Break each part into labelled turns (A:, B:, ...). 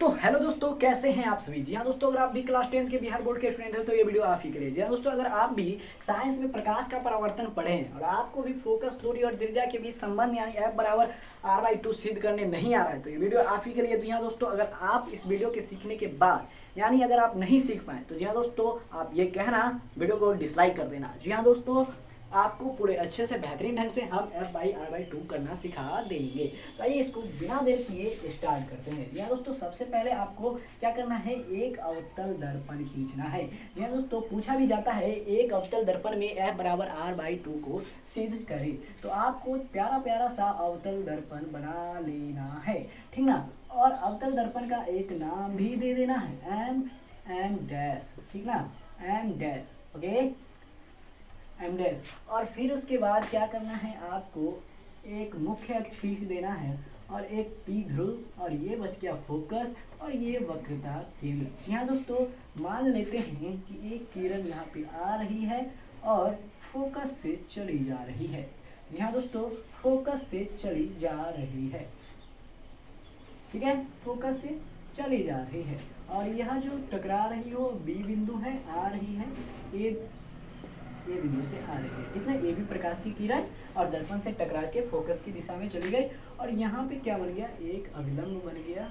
A: तो हेलो दोस्तों, कैसे हैं आप सभी। जी हाँ दोस्तों, अगर आप भी क्लास 10 के बिहार बोर्ड के स्टूडेंट हैं तो ये वीडियो आप ही के लिए। जी हाँ दोस्तों, अगर आप भी साइंस में प्रकाश का परावर्तन पढ़ें और आपको भी फोकस, दूरी और त्रिज्या के बीच संबंध यानी F बराबर r/2 सिद्ध करने नहीं आ रहा है तो ये वीडियो आप ही के लिए। जी हाँ दोस्तों, अगर आप इस वीडियो के सीखने के बाद यानी अगर आप नहीं सीख पाए तो जी हाँ दोस्तों, आप ये कहना वीडियो को डिसलाइक कर देना। जी हाँ दोस्तों, आपको पूरे अच्छे से बेहतरीन ढंग से हम F/r/2 करना सिखा देंगे। तो आइए इसको बिना देर किए स्टार्ट करते हैं। जी हाँ दोस्तों, सबसे पहले आपको क्या करना है, एक अवतल दर्पण खींचना है। जी हाँ दोस्तों, पूछा भी जाता है एक अवतल दर्पण में F बराबर r/2 को सिद्ध करें। तो आपको प्यारा प्यारा सा अवतल दर्पण बना लेना है, ठीक ना। और अवतल दर्पण का एक नाम भी दे देना है, M डैश, ठीक ना, M dash, okay, M dash. और फिर उसके बाद क्या करना है, आपको एक मुख्य अक्ष खींच देना है और एक P ध्रुव, और ये बच गया फोकस और ये वक्रता केंद्र। जी हाँ दोस्तों, मान लेते हैं कि एक किरण यहाँ पे आ रही है और फोकस से चली जा रही है। जी हाँ दोस्तों, फोकस से चली जा रही है, ठीक है, फोकस से चली जा रही है। और यह जो टकरा रही हो B बिंदु है, आ रही है ये बिंदु से आ रही है, ठीक है। ये भी प्रकाश की किरण और दर्पण से टकरा के फोकस की दिशा में चली गई और यहाँ पे क्या बन गया, एक अभिलंब बन गया,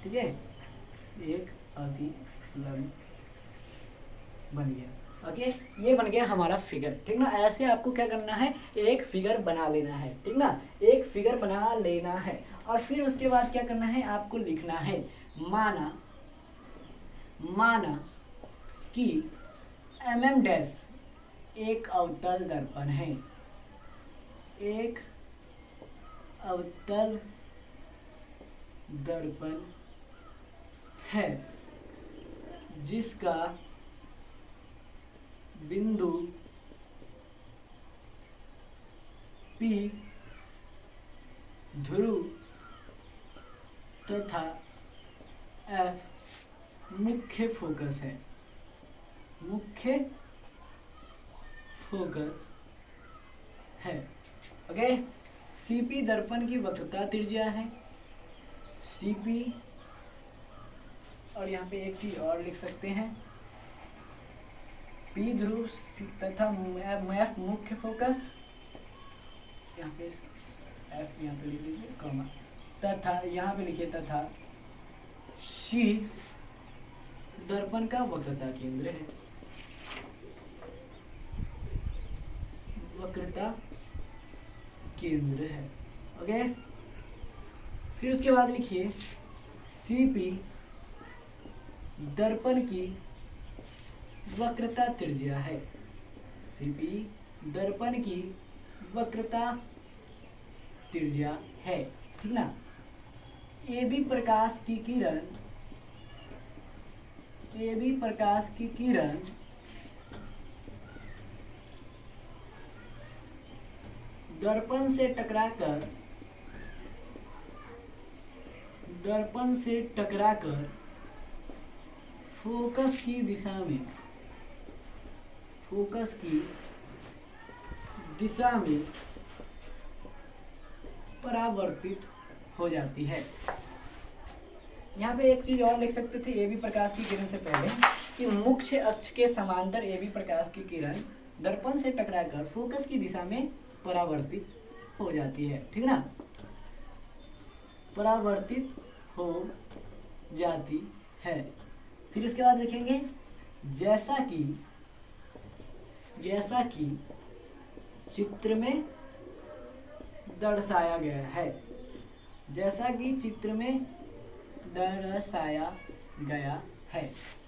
A: ठीक है, एक अभिलंब बन गया, ओके। ये बन गया हमारा फिगर, ठीक ना। ऐसे आपको क्या करना है, एक फिगर बना लेना है, ठीक ना, एक फिगर बना लेना है। और फिर उसके बाद क्या करना है, आपको लिखना है, माना कि mm डैश एक अवतल दर्पण है, एक अवतल दर्पण है जिसका बिंदु P ध्रुव तथा F मुख्य फोकस है, मुख्य फोकस है, ओके। CP दर्पण की वक्रता त्रिज्या है, CP, और यहाँ पे एक चीज और लिख सकते हैं, P ध्रुव तथा F मुख्य फोकस, यहाँ पे F यहाँ पे लिख लीजिए कॉमा, तथा यहाँ पे लिखिए तथा C दर्पण का वक्रता केंद्र है, वक्रता केंद्र है, ओके। फिर उसके बाद लिखिए CP दर्पण की वक्रता त्रिज्या है, CP दर्पण की वक्रता त्रिज्या है, ठीक ना। AB प्रकाश की किरण दर्पण से टकराकर फोकस की दिशा में परावर्तित हो जाती है। यहाँ पे एक चीज और लिख सकते थे, AB प्रकाश की किरण से पहले कि मुख्य अक्ष के समांतर AB प्रकाश की किरण दर्पण से टकराकर फोकस की दिशा में परावर्तित हो जाती है, ठीक ना, परावर्तित हो जाती है। फिर उसके बाद लिखेंगे जैसा कि चित्र में दर्शाया गया है, जैसा कि चित्र में दर्शाया गया है,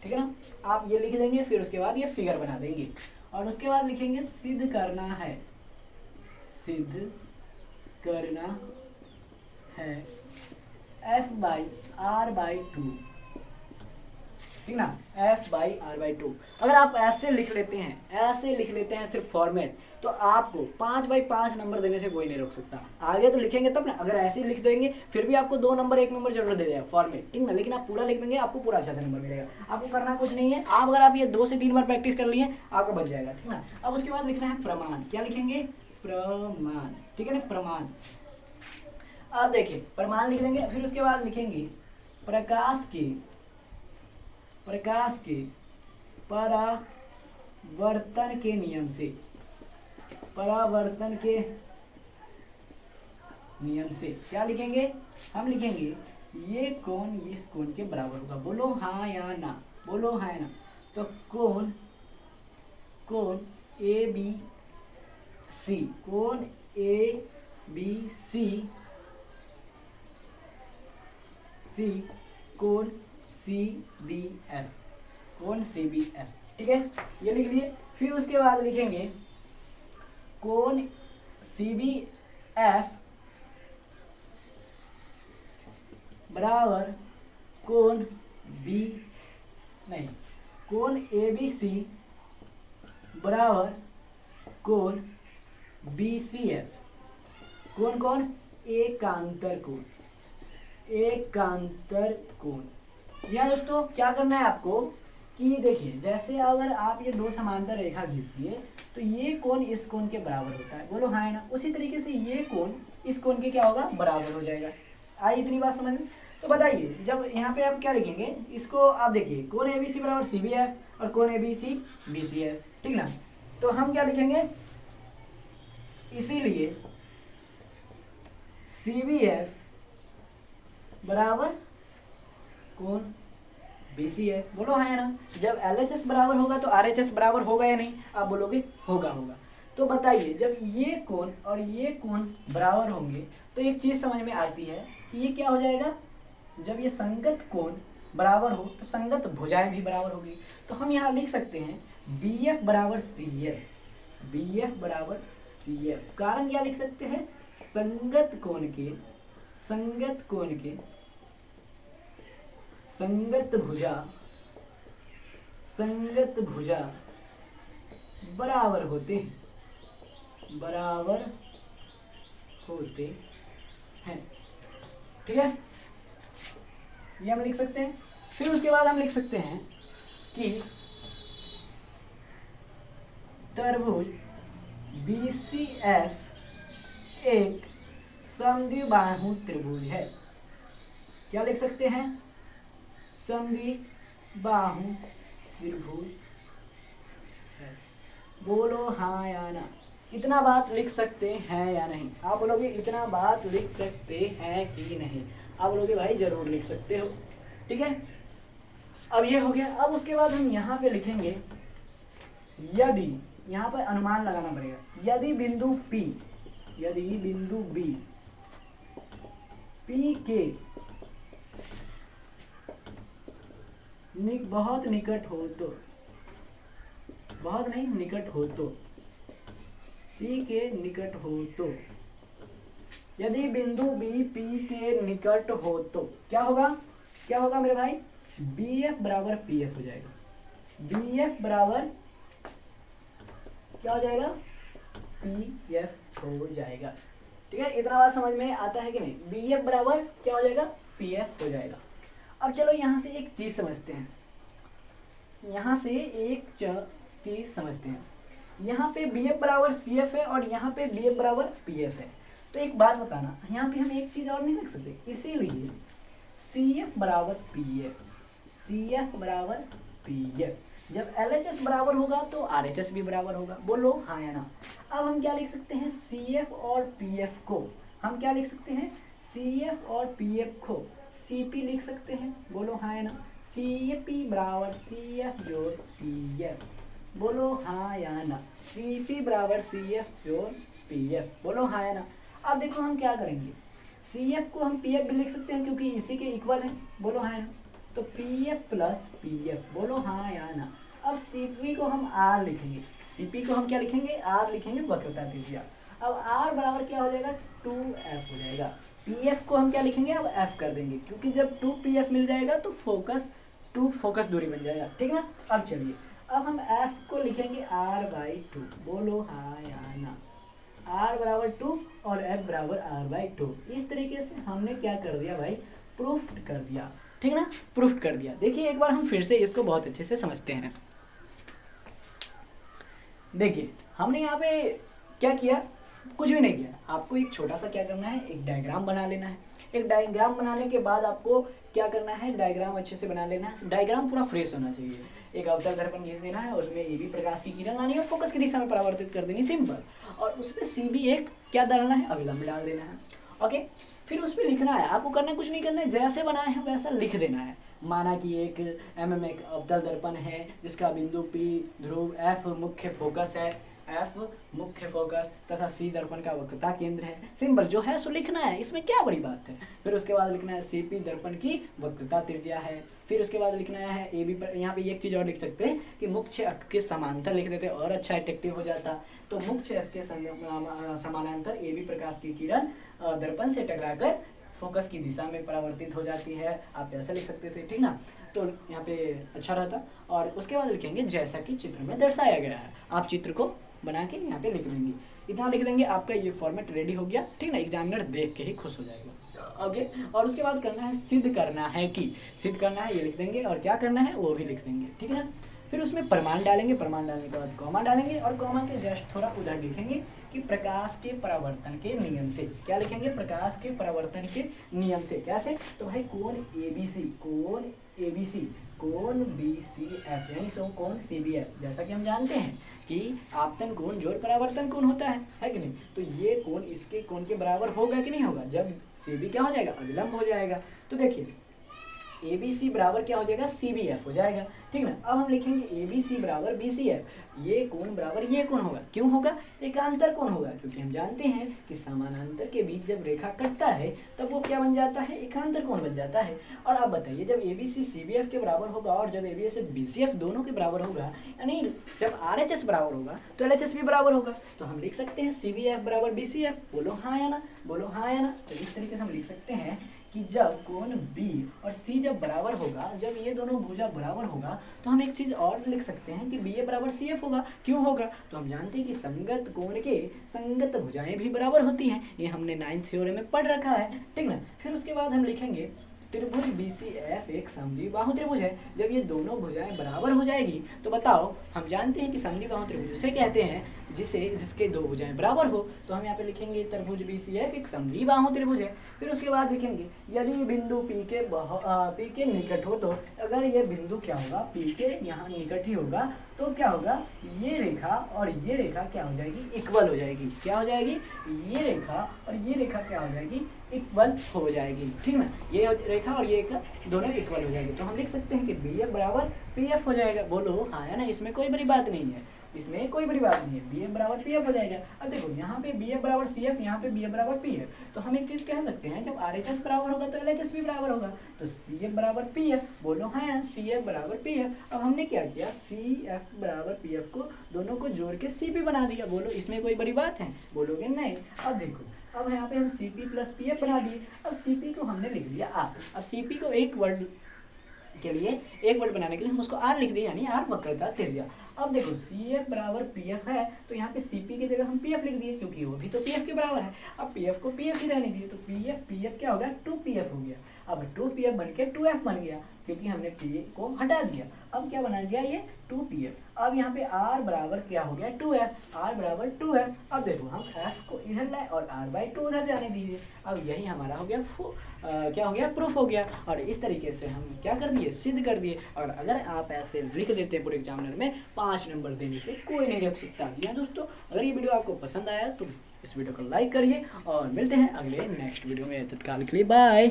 A: ठीक है ना। आप ये लिख देंगे, फिर उसके बाद ये फिगर बना देंगे और उसके बाद लिखेंगे सिद्ध करना है F/r/2, ठीक ना, F/r/2। अगर आप ऐसे लिख लेते हैं सिर्फ फॉर्मेट, तो आपको 5/5 नंबर देने से कोई नहीं रोक सकता। आगे तो लिखेंगे तब ना, अगर ऐसे लिख देंगे फिर भी आपको 2 नंबर 1 नंबर जरूर दे देगा फॉर्मेट, ठीक ना। लेकिन आप पूरा लिख देंगे, आपको पूरा अच्छा सा नंबर मिलेगा। आपको करना कुछ नहीं है, आप अगर आप ये 2 से 3 बार प्रैक्टिस कर लिए आपको बच जाएगा, ठीक ना। अब उसके बाद लिखना है प्रमाण। क्या लिखेंगे, प्रमाण, ठीक है ना, प्रमाण। अब देखिए परिमाण लिख देंगे, फिर उसके बाद लिखेंगे प्रकाश के परावर्तन के नियम से, परावर्तन के नियम से क्या लिखेंगे, हम लिखेंगे ये कोण इस कोण के बराबर होगा। बोलो हाँ या ना, बोलो हाँ या ना। तो कोण ए बी सी, कोण ए बी सी कोण सी बी एफ, कोण सी बी एफ, ठीक है, ये लिख लिए। फिर उसके बाद लिखेंगे कोण सी बी एफ बराबर कोण कोण ए बी सी बराबर कोण बी सी एफ, कोण एकांतर कोण। या दोस्तों क्या करना है आपको कि देखिए जैसे अगर आप ये दो समांतर रेखा खींच दिए तो ये कोण इस कोण के बराबर होता है, बोलो हाँ है ना। उसी तरीके से ये कोण इस कोण के क्या होगा, बराबर हो जाएगा। आई इतनी बात समझ में। तो बताइए जब यहाँ पे आप क्या लिखेंगे, इसको आप देखिए कोण ए बी सी बराबर सी बी एफ और कोण A B C B C F, ठीक ना। तो हम क्या लिखेंगे, इसीलिए सी बी एफ बराबर कोण बी सी एफ, बोलो हाँ है ना। जब एल एच एस बराबर होगा तो आर एच एस बराबर होगा या नहीं, आप बोलोगे होगा। तो बताइए जब ये कोण और ये कोण बराबर होंगे तो एक चीज समझ में आती है कि ये क्या हो जाएगा, जब ये संगत कोण बराबर हो तो संगत भुजाएं भी बराबर होगी। तो हम यहाँ लिख सकते हैं बी एफ बराबर सी एफ, बी एफ बराबर सी एफ। कारण क्या लिख सकते हैं, संगत कोण के संगत भुजा बराबर होते हैं, ठीक है, ये हम लिख सकते हैं। फिर उसके बाद हम लिख सकते हैं कि त्रिभुज BCF एक समद्विबाहु त्रिभुज है। क्या लिख सकते हैं, समद्विबाहु त्रिभुज है। बोलो हाँ या ना, इतना बात लिख सकते हैं या नहीं। आप बोलोगे इतना बात लिख सकते हैं कि नहीं, आप बोलोगे भाई जरूर लिख सकते हो, ठीक है। अब ये हो गया। अब उसके बाद हम यहाँ पे लिखेंगे यदि, यहाँ पर अनुमान लगाना पड़ेगा, यदि बिंदु B P के बहुत निकट हो तो, बहुत नहीं निकट हो तो, P के निकट हो तो, यदि बिंदु B P के निकट हो तो क्या होगा मेरे भाई, BF बराबर PF हो जाएगा। BF बराबर क्या हो जाएगा, PF हो जाएगा, ठीक है। इतना बात समझ में आता है कि नहीं, BF बराबर क्या हो जाएगा, PF हो जाएगा। अब चलो यहाँ से एक चीज समझते हैं, यहाँ पे BF बराबर CF है और यहाँ पे BF बराबर PF है। तो एक बात बताना, यहाँ पे हम एक चीज और नहीं लिख सकते, इसीलिए CF बराबर PF, जब LHS बराबर होगा तो RHS भी बराबर होगा। बोलो हाँ या ना। अब हम क्या लिख सकते हैं, CF और PF को हम क्या लिख सकते हैं, CF और PF को CP लिख सकते हैं। बोलो हाँ या ना। CP बराबर CF जोड़ PF, बोलो हाँ या ना। CP बराबर CF जोड़ PF, बोलो हाँ या ना। अब देखो हम क्या करेंगे, CF को हम PF भी लिख सकते हैं क्योंकि इसी के इक्वल है, बोलो हाँ या ना। तो PF प्लस PF, बोलो हाँ या ना। अब CP को हम R लिखेंगे, CP को हम क्या लिखेंगे, R लिखेंगे, वक्रता त्रिज्या। अब R बराबर क्या हो जाएगा, 2F हो जाएगा। PF को हम क्या लिखेंगे, अब F कर देंगे क्योंकि जब 2PF मिल जाएगा तो फोकस दूरी बन जाएगा, ठीक ना। अब चलिए, अब हम F को लिखेंगे R/2, बोलो हाँ या ना। R बराबर 2 और F बराबर R/2। इस तरीके से हमने क्या कर दिया भाई, प्रूफ कर दिया, ठीक ना, प्रूफ कर दिया। देखिए एक बार हम फिर से इसको बहुत अच्छे से समझते हैं। देखिए हमने यहाँ पे क्या किया, कुछ भी नहीं किया, आपको एक छोटा सा क्या करना है, एक डायग्राम बना लेना है। एक डायग्राम बनाने के बाद आपको क्या करना है, डायग्राम अच्छे से बना लेना है। डायग्राम पूरा फ्रेश होना चाहिए। एक अवतल दर्पण खींच देना है, उसमें ए बी प्रकाश की किरण लानी है और फोकस की दिशा में परावर्तित कर देंगे, सिंपल। और उसमें सी बी एक क्या डालना है, अविलंब डाल देना है। ओके, फिर उस पर लिखना है, आपको करना कुछ नहीं करना है, जैसे बनाए हैं वैसा लिख देना है। माना कि एक एक अवतल दर्पण है जिसका बिंदु P ध्रुव, F मुख्य फोकस है, F मुख्य फोकस तथा C दर्पण का वक्रता केंद्र है। सिंपल, जो है सो लिखना है, इसमें क्या बड़ी बात है। फिर उसके बाद लिखना है CP दर्पण की वक्रता त्रिज्या है। फिर उसके बाद लिखना है AB पर, यहाँ पे एक चीज और लिख सकते हैं कि मुख्य अक्ष के समांतर लिख देते और अच्छा अट्रैक्टिव हो जाता। तो मुख्य अक्ष के समानांतर AB प्रकाश की किरण दर्पण से टकराकर फोकस की दिशा में परावर्तित हो जाती है। आप ऐसा लिख सकते थे, ठीक ना। तो यहाँ पे अच्छा रहता। और उसके बाद लिखेंगे जैसा कि चित्र में दर्शाया गया है। आप चित्र को बना के यहाँ पे लिख देंगे, इतना लिख देंगे, आपका ये फॉर्मेट रेडी हो गया, ठीक ना। एग्जामिनर देख के ही खुश हो जाएगा। ओके, और उसके बाद करना है सिद्ध करना है कि, सिद्ध करना है ये लिख देंगे, और क्या करना है वो भी लिख देंगे, ठीक है ना। फिर उसमें प्रमाण डालेंगे, प्रमाण डालने के बाद कॉमा डालेंगे, और कॉमा के जस्ट थोड़ा उधर लिखेंगे कि प्रकाश के परावर्तन के नियम से, क्या लिखेंगे, प्रकाश के परावर्तन के नियम से। कैसे, तो भाई कोण ABC, कोण ABC, कोण BCF, यानी सो कोण CBF। जैसा कि हम जानते हैं कि आपतन कोण जोड़ परावर्तन कोण होता है कि नहीं। तो ये कोण इसके कोण के बराबर होगा कि नहीं होगा, जब CB क्या हो जाएगा, अविलंब हो जाएगा। तो देखिए ABC बराबर क्या हो जाएगा, CBF हो जाएगा, ठीक ना। अब हम लिखेंगे ABC बराबर BCF, ये कोण बराबर ये कोण होगा। क्यों होगा, एकांतर कोण होगा, क्योंकि हम जानते हैं कि समानांतर के बीच जब रेखा कटता है तब वो क्या बन जाता है, एकांतर कोण बन जाता है। और आप बताइए, जब ABC CBF के बराबर होगा और जब ABS BCF दोनों के बराबर होगा, यानी जब RHS बराबर होगा तो LHS भी बराबर होगा। तो हम लिख सकते हैं CBF बराबर BCF। बोलो हाँ या ना, बोलो हाँ या ना। तो इस तरीके से हम लिख सकते हैं कि जब कोण B और C जब बराबर होगा, जब ये दोनों भुजा बराबर होगा, तो हम एक चीज और लिख सकते हैं कि BA बराबर CF होगा। क्यों होगा, तो हम जानते हैं कि संगत कोण के संगत भुजाएं भी बराबर होती हैं, ये हमने 9th थ्योरम में पढ़ रखा है, ठीक ना। फिर उसके बाद हम लिखेंगे त्रिभुज BCF एक समद्विबाहु त्रिभुज है। जब ये दोनों भुजाएं बराबर हो जाएगी तो बताओ, हम जानते हैं कि समद्विबाहु त्रिभुज उसे कहते हैं जिसके दो भुजाएं बराबर हो। तो हम यहाँ पे लिखेंगे त्रिभुज BCF एक समद्विबाहु त्रिभुज है। फिर उसके बाद लिखेंगे यदि बिंदु P के निकट हो, तो अगर ये बिंदु क्या होगा, P के यहाँ निकट ही होगा, तो क्या होगा, ये रेखा और ये रेखा क्या हो जाएगी, इक्वल हो जाएगी। क्या हो जाएगी, ये रेखा और ये रेखा क्या हो जाएगी, इक्वल हो जाएगी, ठीक ना। ये रेखा और ये रेखा दोनों इक्वल हो जाएगी। तो हम लिख सकते हैं कि BF बराबर PF हो जाएगा। बोलो हाँ या ना, इसमें कोई बड़ी बात नहीं है, इसमें कोई बड़ी बात नहीं है, BF बराबर PF हो जाएगा। अब देखो यहाँ पे BF बराबर CF, यहाँ पे BF बराबर PF। तो हम एक चीज कह सकते हैं, जब RHS बराबर होगा तो LHS भी बराबर होगा। तो CF बराबर PF, बोलो हाँ या, CF बराबर PF। अब हमने क्या किया, CF बराबर PF को दोनों को जोड़ के CP बना दिया। बोलो इसमें कोई बड़ी बात है, बोलोगे नहीं। अब देखो, अब यहाँ पे हम CP प्लस PF बना दिए। अब CP को हमने लिख दिया R। अब CP को एक वर्ड के लिए, एक वर्ड बनाने के लिए हम उसको R लिख दिए, यानी R वक्रता त्रिज्या। अब देखो CF बराबर PF है, तो यहाँ पे CP की जगह हम PF लिख दिए, क्योंकि वो भी तो PF के बराबर है। अब PF को PF ही रहने दिए, तो PF क्या हो गया, 2PF हो गया। अब 2PF बन के 2F बन गया, क्योंकि हमने P को हटा दिया। अब क्या बना गया, ये 2PF। अब यहाँ पे R बराबर क्या हो गया, 2F, R बराबर 2F। अब देखो हम F को इधर लाए और R/2 उधर जाने दीजिए। अब यही हमारा हो गया क्या हो गया, प्रूफ हो गया। और इस तरीके से हम क्या कर दिए, सिद्ध कर दिए। और अगर आप ऐसे लिख देते पूरे एग्जामिनर में, 5 नंबर देने से कोई नहीं रोक सकता। जी हाँ दोस्तों, अगर ये वीडियो आपको पसंद आया तो इस वीडियो को लाइक करिए, और मिलते हैं अगले नेक्स्ट वीडियो में। तत्काल के लिए बाय।